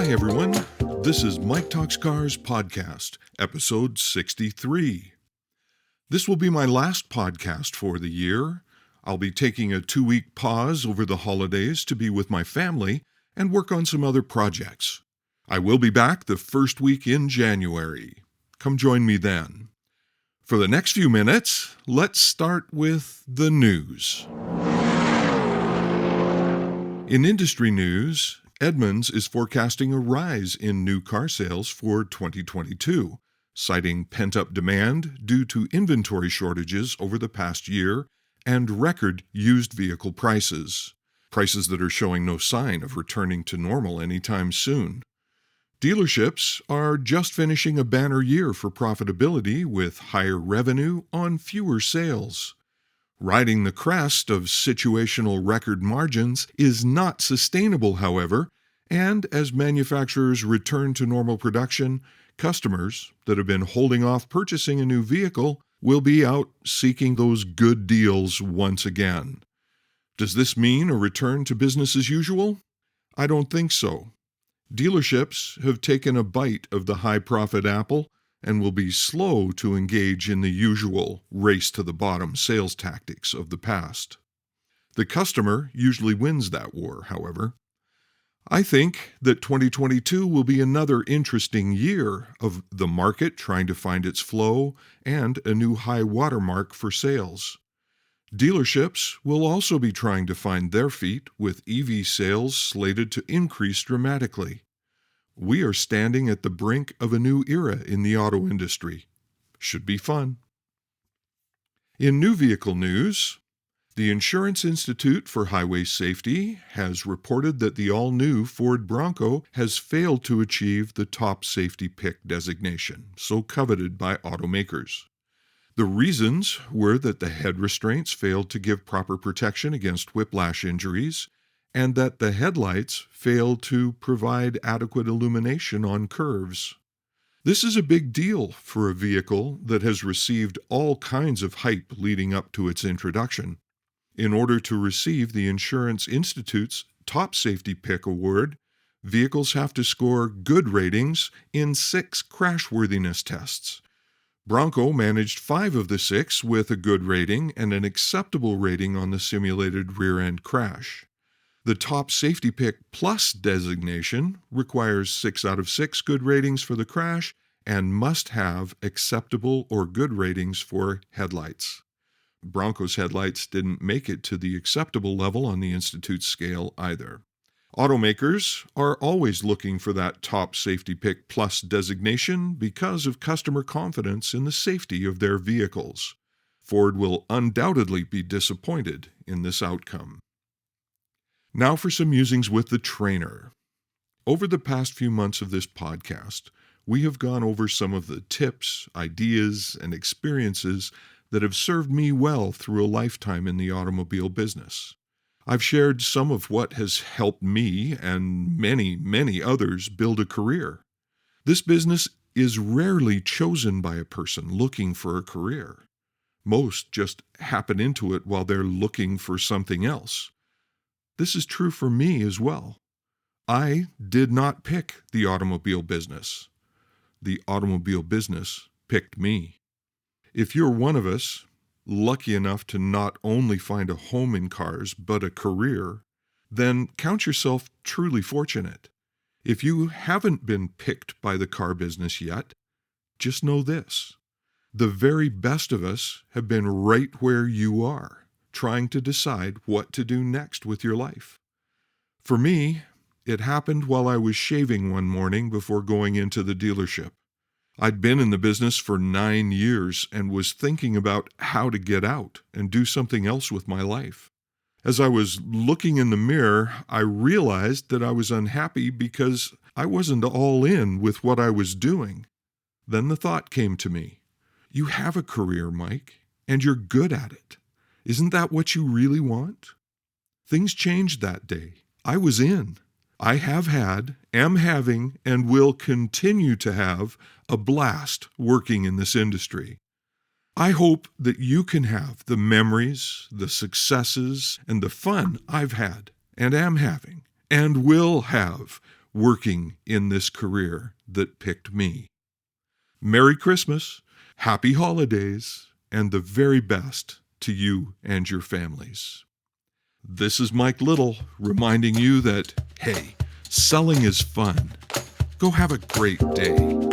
Hi, everyone. This is Mike Talks Cars podcast, episode 63. This will be my last podcast for the year. I'll be taking a 2-week pause over the holidays to be with my family and work on some other projects. I will be back the first week in January. Come join me then. For the next few minutes, let's start with the news. In industry news, Edmunds is forecasting a rise in new car sales for 2022, citing pent-up demand due to inventory shortages over the past year and record used vehicle prices that are showing no sign of returning to normal anytime soon. Dealerships are just finishing a banner year for profitability with higher revenue on fewer sales. Riding the crest of situational record margins is not sustainable, however, and as manufacturers return to normal production, customers that have been holding off purchasing a new vehicle will be out seeking those good deals once again. Does this mean a return to business as usual? I don't think so. Dealerships have taken a bite of the high-profit apple and will be slow to engage in the usual race-to-the-bottom sales tactics of the past. The customer usually wins that war, however. I think that 2022 will be another interesting year of the market trying to find its flow and a new high watermark for sales. Dealerships will also be trying to find their feet with EV sales slated to increase dramatically. We are standing at the brink of a new era in the auto industry. Should be fun. In new vehicle news, the Insurance Institute for Highway Safety has reported that the all-new Ford Bronco has failed to achieve the top safety pick designation, so coveted by automakers. The reasons were that the head restraints failed to give proper protection against whiplash injuries, and that the headlights failed to provide adequate illumination on curves. This is a big deal for a vehicle that has received all kinds of hype leading up to its introduction. In order to receive the Insurance Institute's Top Safety Pick Award, vehicles have to score good ratings in 6 crashworthiness tests. Bronco managed 5 of the 6 with a good rating and an acceptable rating on the simulated rear-end crash. The Top Safety Pick Plus designation requires 6 out of 6 good ratings for the crash and must have acceptable or good ratings for headlights. Bronco's headlights didn't make it to the acceptable level on the Institute's scale either. Automakers are always looking for that Top Safety Pick Plus designation because of customer confidence in the safety of their vehicles. Ford will undoubtedly be disappointed in this outcome. Now for some musings with the trainer. Over the past few months of this podcast, we have gone over some of the tips, ideas, and experiences that have served me well through a lifetime in the automobile business. I've shared some of what has helped me and many, many others build a career. This business is rarely chosen by a person looking for a career. Most just happen into it while they're looking for something else. This is true for me as well. I did not pick the automobile business. The automobile business picked me. If you're one of us, lucky enough to not only find a home in cars, but a career, then count yourself truly fortunate. If you haven't been picked by the car business yet, just know this. The very best of us have been right where you are, trying to decide what to do next with your life. For me, it happened while I was shaving one morning before going into the dealership. I'd been in the business for 9 years and was thinking about how to get out and do something else with my life. As I was looking in the mirror, I realized that I was unhappy because I wasn't all in with what I was doing. Then the thought came to me, you have a career, Mike, and you're good at it. Isn't that what you really want? Things changed that day. I was in. I have had, am having, and will continue to have a blast working in this industry. I hope that you can have the memories, the successes, and the fun I've had, and am having, and will have working in this career that picked me. Merry Christmas, Happy Holidays, and the very best to you and your families. This is Mike Little reminding you that, hey, selling is fun. Go have a great day.